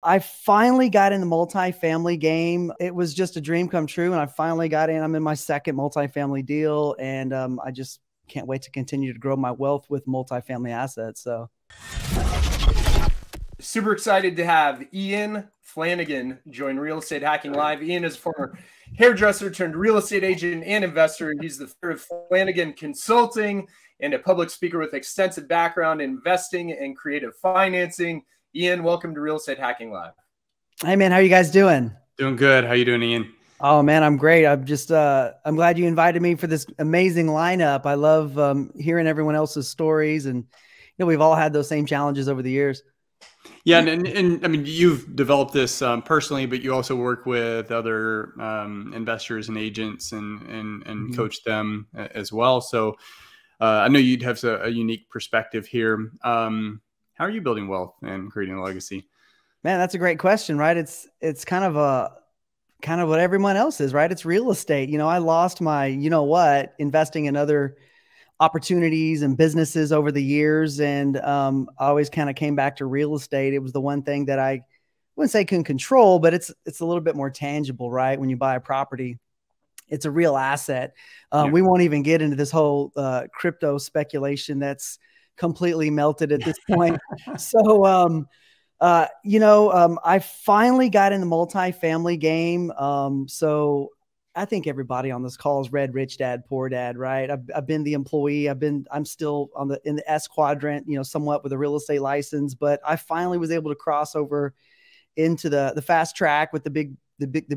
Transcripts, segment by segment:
I finally got in the multifamily game. It was just a dream come true, and I finally got in. I'm in my second multifamily deal, and I just can't wait to continue to grow my wealth with multifamily assets. So, Super excited to have Ian Flanagan join Real Estate Hacking Live. Ian is a former hairdresser turned real estate agent and investor. He's the founder of Flanagan Consulting and a public speaker with extensive background in investing and creative financing. Ian, welcome to Real Estate Hacking Live. hey man, how are you guys doing? Doing good. How you doing, Ian? Oh man, I'm great. I'm glad you invited me for this amazing lineup. I love hearing everyone else's stories, and we've all had those same challenges over the years. Yeah, and I mean, you've developed this personally, but you also work with other investors and agents and coach them as well. So I know you'd have a unique perspective here. How are you building wealth and creating a legacy? Man, that's a great question, right? It's kind of what everyone else is, right? It's real estate. I lost my, investing in other opportunities and businesses over the years. And I always kind of came back to real estate. It was the one thing that I wouldn't say can control, but it's a little bit more tangible, right? When you buy a property, it's a real asset. We won't even get into this whole crypto speculation that's completely melted at this point. So, I finally got in the multifamily game. So I think everybody on this call has read Rich Dad, Poor Dad, right? I've been the employee. I'm still in the S quadrant, somewhat with a real estate license, but I finally was able to cross over into the fast track with the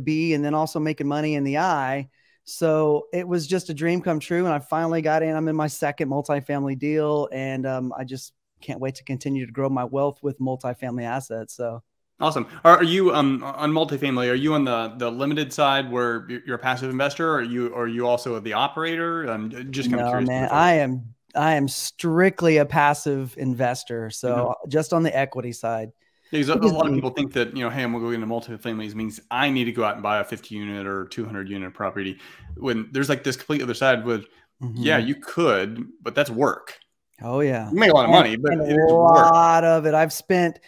B, and then also making money in the I. So it was just a dream come true. And I finally got in. I'm in my second multifamily deal, and I just can't wait to continue to grow my wealth with multifamily assets. So awesome. Are you on multifamily? Are you on the limited side where you're a passive investor, or are you also the operator? I'm just kind of curious. Man, I am strictly a passive investor. So just on the equity side. Because a lot of people think that, hey, I'm going to go into multifamily means I need to go out and buy a 50 unit or 200 unit property, when there's like this complete other side with, yeah, you could, but that's work. Oh yeah. You make a lot of money, but a lot of it. I've spent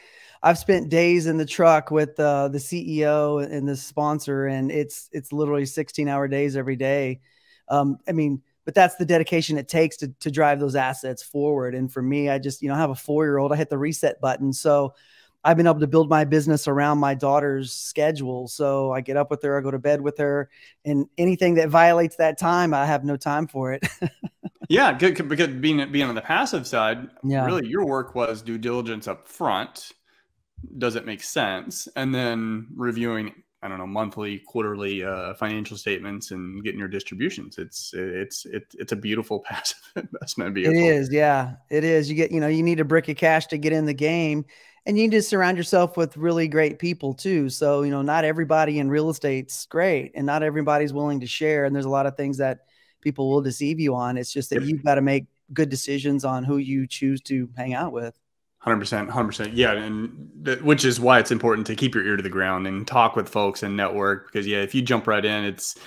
days in the truck with the CEO and the sponsor, and it's literally 16-hour days every day. But that's the dedication it takes to drive those assets forward. And for me, I just, I have a 4-year-old, I hit the reset button. So I've been able to build my business around my daughter's schedule. So I get up with her, I go to bed with her, and anything that violates that time, I have no time for it. Yeah, because being on the passive side, really your work was due diligence up front. Does it make sense? And then reviewing, I don't know, monthly, quarterly financial statements and getting your distributions. It's a beautiful passive investment vehicle. It is, yeah, it is. You get, you need a brick of cash to get in the game, and you need to surround yourself with really great people too. So, not everybody in real estate's great, and not everybody's willing to share. And there's a lot of things that people will deceive you on. It's just that you've got to make good decisions on who you choose to hang out with. 100%. Yeah. And which is why it's important to keep your ear to the ground and talk with folks and network, because if you jump right in, it's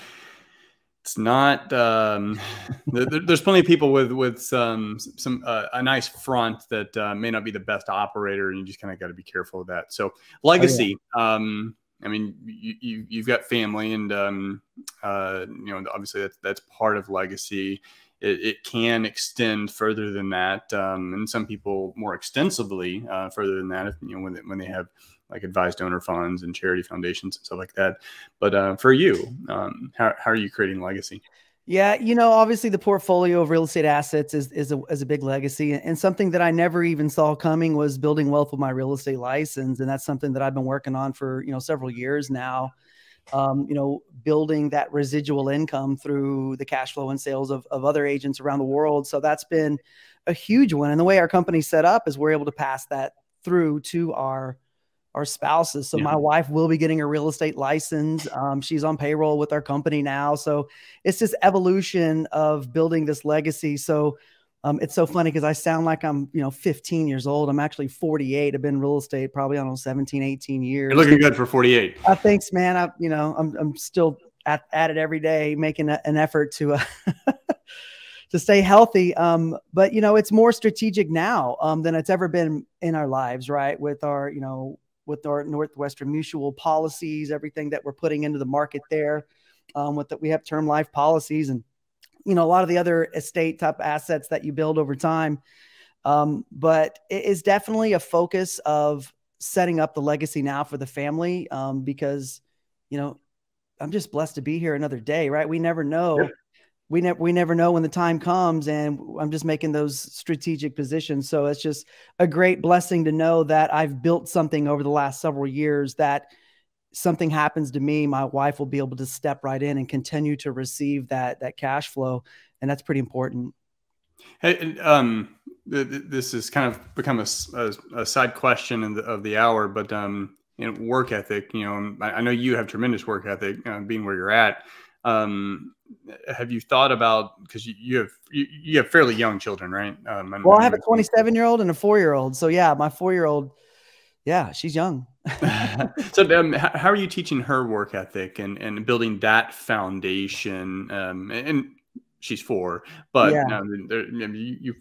not, there's plenty of people with a nice front that may not be the best operator, and you just kind of got to be careful of that. So legacy, you've got family, and obviously that's part of legacy. It can extend further than that, and some people more extensively further than that. When they have like advised donor funds and charity foundations and stuff like that. But for you, how are you creating legacy? Yeah, obviously the portfolio of real estate assets is a big legacy, and something that I never even saw coming was building wealth with my real estate license, and that's something that I've been working on for several years now. Building that residual income through the cash flow and sales of other agents around the world. So that's been a huge one. And the way our company's set up is we're able to pass that through to our spouses. So my wife will be getting a real estate license. She's on payroll with our company now. So it's this evolution of building this legacy. So it's so funny because I sound like I'm, 15 years old. I'm actually 48. I've been in real estate probably, 17, 18 years. You're looking good for 48. Thanks, man. I'm still at it every day, making an effort to to stay healthy. But it's more strategic now than it's ever been in our lives, right? With our, with our Northwestern Mutual policies, everything that we're putting into the market there. With that, we have term life policies and, you know, a lot of the other estate type assets that you build over time. But it is definitely a focus of setting up the legacy now for the family, because, you know, I'm just blessed to be here another day, right? We never know. Yep. We never know when the time comes, and I'm just making those strategic positions. So it's just a great blessing to know that I've built something over the last several years that something happens to me, my wife will be able to step right in and continue to receive that cash flow. And that's pretty important. Hey, this has kind of become a side question of the hour, but you know, work ethic. You know, I know you have tremendous work ethic, being where you're at. Have you thought about, because you have fairly young children, right? Well, I have a 27-year-old and a 4-year-old. So yeah, my 4-year-old, yeah, she's young. So how are you teaching her work ethic and building that foundation? And she's 4, but yeah.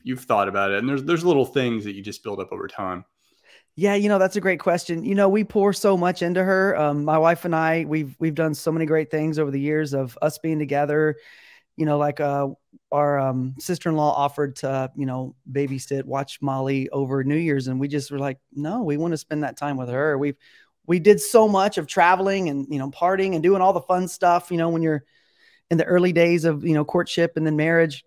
You've thought about it, and there's little things that you just build up over time. Yeah, you know, that's a great question. You know, we pour so much into her. My wife and I, we've done so many great things over the years of us being together. You know, like our sister-in-law offered to, you know, babysit, watch Molly over New Year's, and we just were like, no, we want to spend that time with her. We did so much of traveling and, you know, partying and doing all the fun stuff, you know, when you're in the early days of, you know, courtship and then marriage.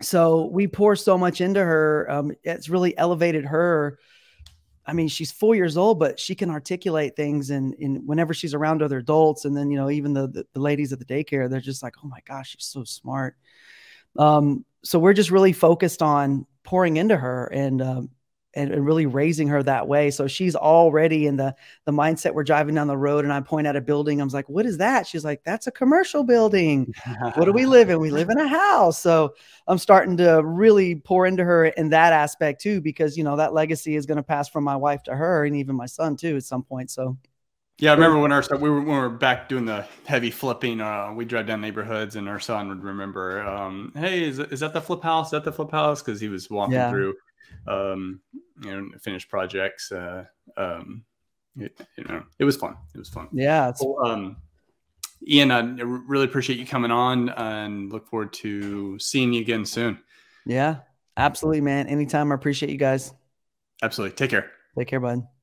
So we pour so much into her. It's really elevated her. I mean, she's 4 years old, but she can articulate things and whenever she's around other adults. And then, you know, even the ladies at the daycare, they're just like, oh my gosh, she's so smart. So we're just really focused on pouring into her and really raising her that way. So she's already in the mindset. We're driving down the road and I point at a building. I was like, what is that? She's like, that's a commercial building. What do we live in? We live in a house. So I'm starting to really pour into her in that aspect too, because, you know, that legacy is going to pass from my wife to her and even my son too at some point. So yeah, I remember when we were back doing the heavy flipping, we drive down neighborhoods and our son would remember, hey, is that the flip house? Is that the flip house? Because he was walking through you know, finished projects. You know, it was fun. It was fun. Yeah. Well, Ian, I really appreciate you coming on and look forward to seeing you again soon. Yeah, absolutely, man. Anytime. I appreciate you guys. Absolutely. Take care. Take care, bud.